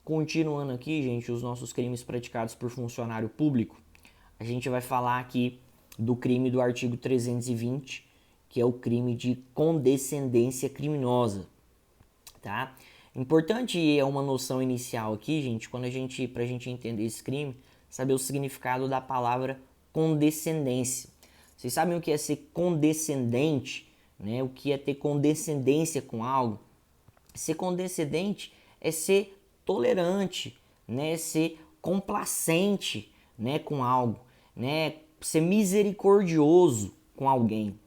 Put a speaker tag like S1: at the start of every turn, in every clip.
S1: Continuando aqui, gente, os nossos crimes praticados por funcionário público, a gente vai falar aqui do crime do artigo 320, que é o crime de condescendência criminosa, tá? Importante é uma noção inicial aqui, gente, pra gente entender esse crime, saber o significado da palavra condescendência. Vocês sabem o que é ser condescendente, né? O que é ter condescendência com algo? Ser condescendente é ser tolerante, né? Ser complacente, né? Com algo, né? Ser misericordioso com alguém.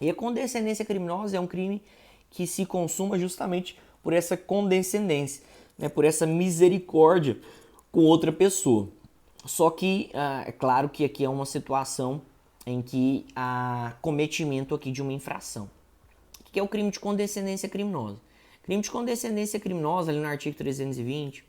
S1: E a condescendência criminosa é um crime que se consuma justamente por essa condescendência, né? Por essa misericórdia com outra pessoa. Só que é claro que aqui é uma situação em que há cometimento aqui de uma infração. O que é o crime de condescendência criminosa? Crime de condescendência criminosa, ali no artigo 320,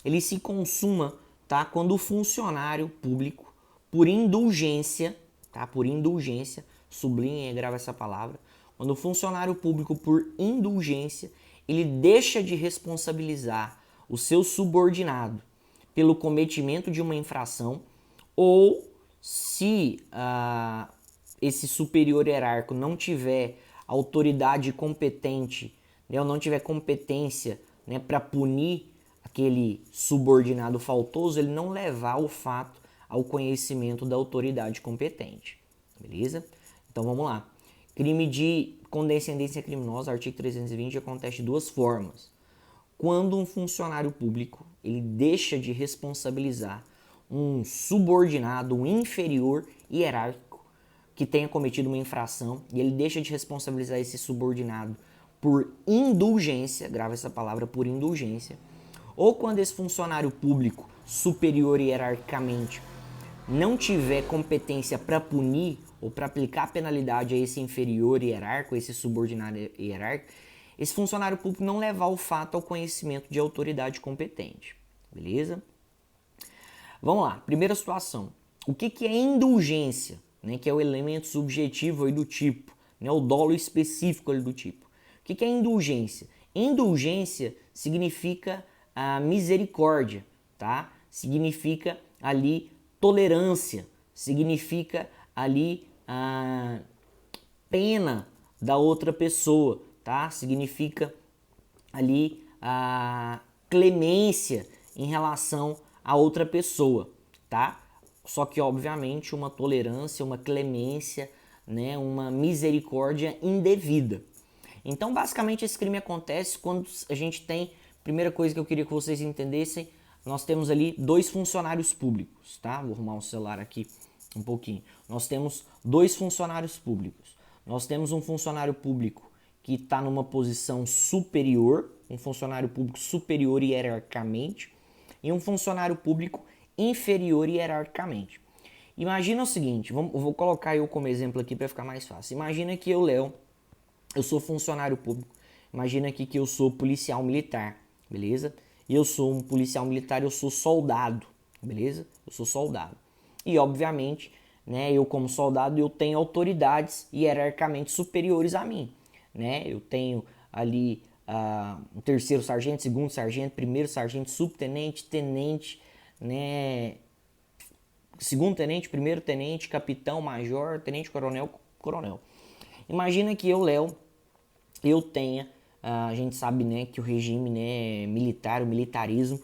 S1: ele se consuma, tá, quando o funcionário público, por indulgência, tá, por indulgência, sublinha e grava essa palavra, quando o funcionário público, por indulgência, ele deixa de responsabilizar o seu subordinado pelo cometimento de uma infração, ou se esse superior hierárquico não tiver autoridade competente, né, ou não tiver competência, né, para punir aquele subordinado faltoso, ele não levar o fato ao conhecimento da autoridade competente. Beleza? Então vamos lá. Crime de condescendência criminosa, artigo 320, acontece de duas formas. Quando um funcionário público ele deixa de responsabilizar um subordinado, um inferior hierárquico que tenha cometido uma infração, e ele deixa de responsabilizar esse subordinado por indulgência, grava essa palavra, por indulgência, ou quando esse funcionário público superior hierarquicamente não tiver competência para punir ou para aplicar penalidade a esse inferior hierárquico, esse subordinado hierárquico, esse funcionário público não levar o fato ao conhecimento de autoridade competente. Beleza? Vamos lá, primeira situação. O que é indulgência? Né, que é o elemento subjetivo aí do tipo, né, o dolo específico ali do tipo. O que é indulgência? Indulgência significa misericórdia, tá? Significa ali tolerância, significa ali pena da outra pessoa, tá? Significa ali clemência em relação a outra pessoa, tá? Só que, obviamente, uma tolerância, uma clemência, né, uma misericórdia indevida. Então, basicamente, esse crime acontece quando a gente tem... Primeira coisa que eu queria que vocês entendessem, nós temos ali dois funcionários públicos, tá? Vou arrumar um celular aqui um pouquinho. Nós temos dois funcionários públicos. Nós temos um funcionário público que está numa posição superior, um funcionário público superior hierarquicamente, e um funcionário público inferior hierarquicamente. Imagina o seguinte, eu vou colocar eu como exemplo aqui para ficar mais fácil. Imagina que eu, Léo, eu sou funcionário público. Imagina aqui que eu sou policial militar, beleza? E eu sou um policial militar, eu sou soldado, beleza? Eu sou soldado. E, obviamente, né, eu como soldado, eu tenho autoridades hierarquicamente superiores a mim, né? Eu tenho ali um terceiro sargento, segundo sargento, primeiro sargento, subtenente, tenente, né? Segundo tenente, primeiro tenente, capitão, major, tenente coronel, coronel. Imagina que eu, Léo, eu tenha, a gente sabe, né, que o regime, né, militar, o militarismo,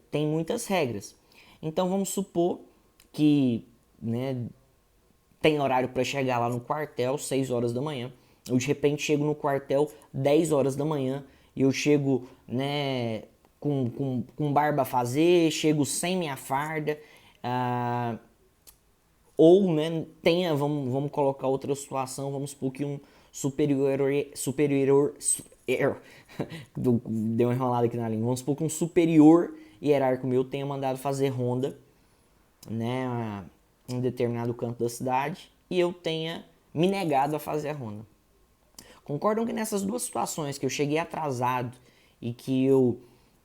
S1: tem muitas regras. Então vamos supor que, né, tem horário para chegar lá no quartel 6 horas da manhã. Eu de repente chego no quartel 10 horas da manhã e eu chego, né, com barba a fazer, chego sem minha farda, ou, né, vamos colocar outra situação, vamos supor que um deu uma enrolada aqui na língua, vamos supor que um superior hierárquico meu tenha mandado fazer ronda, né, em determinado canto da cidade, e eu tenha me negado a fazer a ronda. Concordam que nessas duas situações, que eu cheguei atrasado e que eu,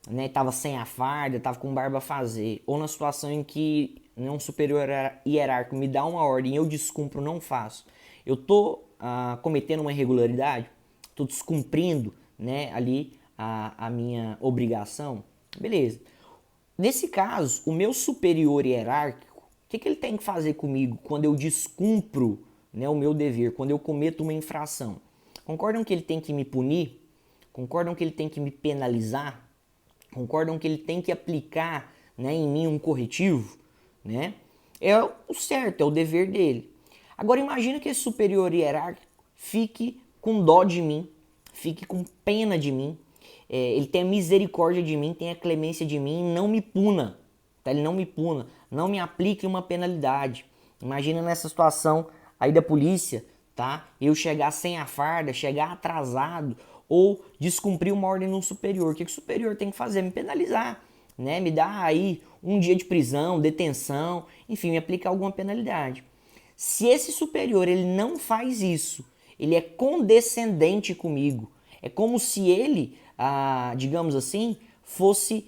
S1: né, tava sem a farda, tava com barba a fazer, ou na situação em que um superior hierárquico me dá uma ordem e eu descumpro, não faço, eu tô cometendo uma irregularidade, tô descumprindo, né, ali a minha obrigação? Beleza. Nesse caso, o meu superior hierárquico, o que ele tem que fazer comigo quando eu descumpro, né, o meu dever, quando eu cometo uma infração? Concordam que ele tem que me punir? Concordam que ele tem que me penalizar? Concordam que ele tem que aplicar, né, em mim um corretivo? Né? É o certo, é o dever dele. Agora imagina que esse superior hierárquico fique com dó de mim, fique com pena de mim, ele tenha misericórdia de mim, tenha clemência de mim e não me puna. Tá? Ele não me puna, não me aplique uma penalidade. Imagina nessa situação aí da polícia, tá? Eu chegar sem a farda, chegar atrasado ou descumprir uma ordem no superior. O que o superior tem que fazer? Me penalizar, né? Me dar aí um dia de prisão, detenção, enfim, me aplicar alguma penalidade. Se esse superior ele não faz isso, ele é condescendente comigo, é como se ele, digamos assim, fosse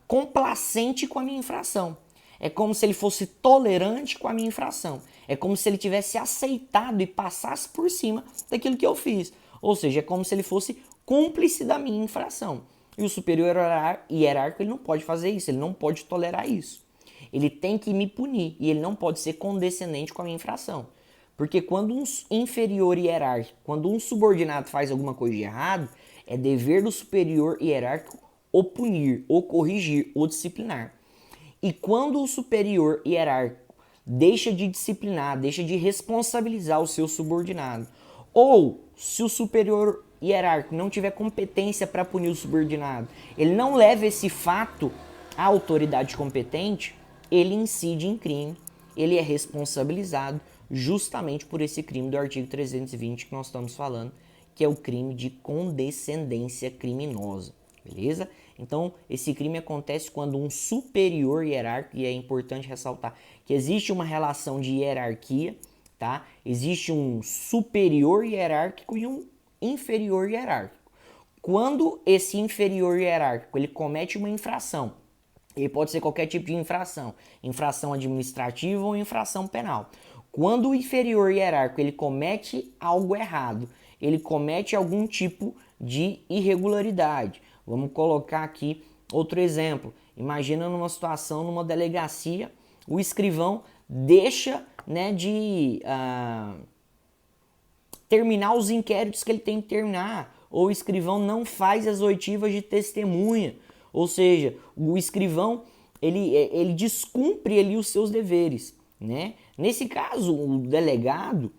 S1: complacente com a minha infração. É como se ele fosse tolerante com a minha infração. É como se ele tivesse aceitado e passasse por cima daquilo que eu fiz. Ou seja, é como se ele fosse cúmplice da minha infração. E o superior hierárquico ele não pode fazer isso, ele não pode tolerar isso. Ele tem que me punir e ele não pode ser condescendente com a minha infração. Porque quando um inferior hierárquico, quando um subordinado faz alguma coisa de errado, é dever do superior hierárquico ou punir, ou corrigir, ou disciplinar. E quando o superior hierárquico deixa de disciplinar, deixa de responsabilizar o seu subordinado, ou se o superior hierárquico não tiver competência para punir o subordinado, ele não leva esse fato à autoridade competente, ele incide em crime, ele é responsabilizado justamente por esse crime do artigo 320 que nós estamos falando, que é o crime de condescendência criminosa, beleza? Então, esse crime acontece quando um superior hierárquico, e é importante ressaltar que existe uma relação de hierarquia, tá? Existe um superior hierárquico e um inferior hierárquico. Quando esse inferior hierárquico ele comete uma infração, ele pode ser qualquer tipo de infração, infração administrativa ou infração penal. Quando o inferior hierárquico ele comete algo errado, ele comete algum tipo de irregularidade. Vamos colocar aqui outro exemplo. Imagina numa situação, numa delegacia, o escrivão deixa, né, de terminar os inquéritos que ele tem que terminar, ou o escrivão não faz as oitivas de testemunha, ou seja, o escrivão ele descumpre ali os seus deveres, né? Nesse caso, o delegado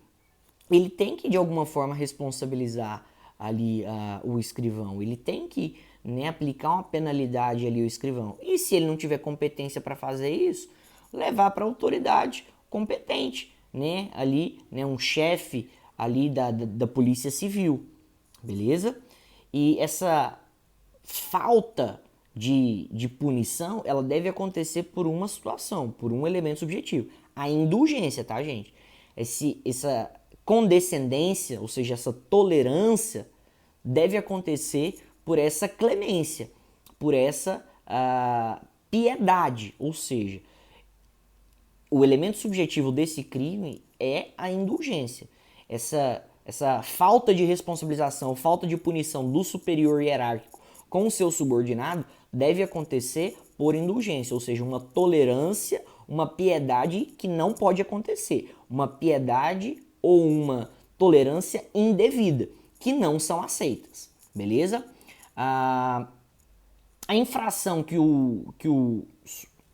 S1: ele tem que de alguma forma responsabilizar ali o escrivão, ele tem que, né, aplicar uma penalidade ali ao escrivão. E se ele não tiver competência para fazer isso, levar para a autoridade competente, né? Ali, né, um chefe ali da Polícia Civil, beleza? E essa falta de punição, ela deve acontecer por uma situação, por um elemento subjetivo. A indulgência, tá, gente? Essa condescendência, ou seja, essa tolerância, deve acontecer por essa clemência, por essa piedade, ou seja, o elemento subjetivo desse crime é a indulgência. Essa falta de responsabilização, falta de punição do superior hierárquico com o seu subordinado deve acontecer por indulgência, ou seja, uma tolerância, uma piedade que não pode acontecer. Uma piedade ou uma tolerância indevida, que não são aceitas. Beleza? A infração que o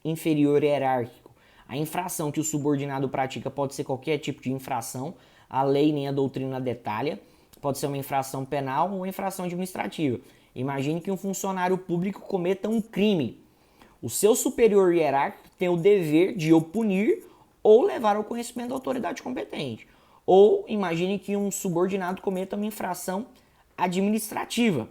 S1: inferior hierárquico, a infração que o subordinado pratica pode ser qualquer tipo de infração, a lei nem a doutrina detalha, pode ser uma infração penal ou uma infração administrativa. Imagine que um funcionário público cometa um crime. O seu superior hierárquico tem o dever de o punir ou levar ao conhecimento da autoridade competente. Ou imagine que um subordinado cometa uma infração administrativa,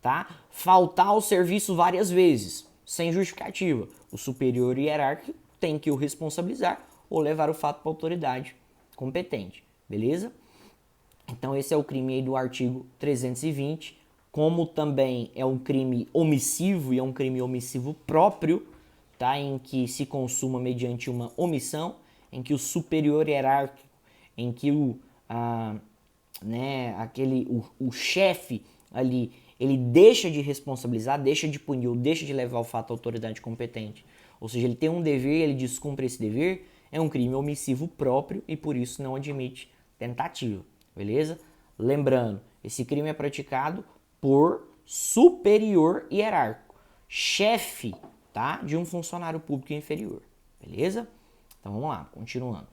S1: tá? Faltar ao serviço várias vezes, sem justificativa. O superior hierárquico tem que o responsabilizar ou levar o fato para a autoridade competente, beleza? Então esse é o crime aí do artigo 320, como também é um crime omissivo e é um crime omissivo próprio, tá? Em que se consuma mediante uma omissão, em que o superior hierárquico, em que o chefe ali, ele deixa de responsabilizar, deixa de punir ou deixa de levar o fato à autoridade competente, ou seja, ele tem um dever, ele descumpre esse dever, é um crime omissivo próprio e por isso não admite tentativa, beleza? Lembrando, esse crime é praticado por superior hierárquico, chefe, tá, de um funcionário público inferior, beleza? Então vamos lá, continuando.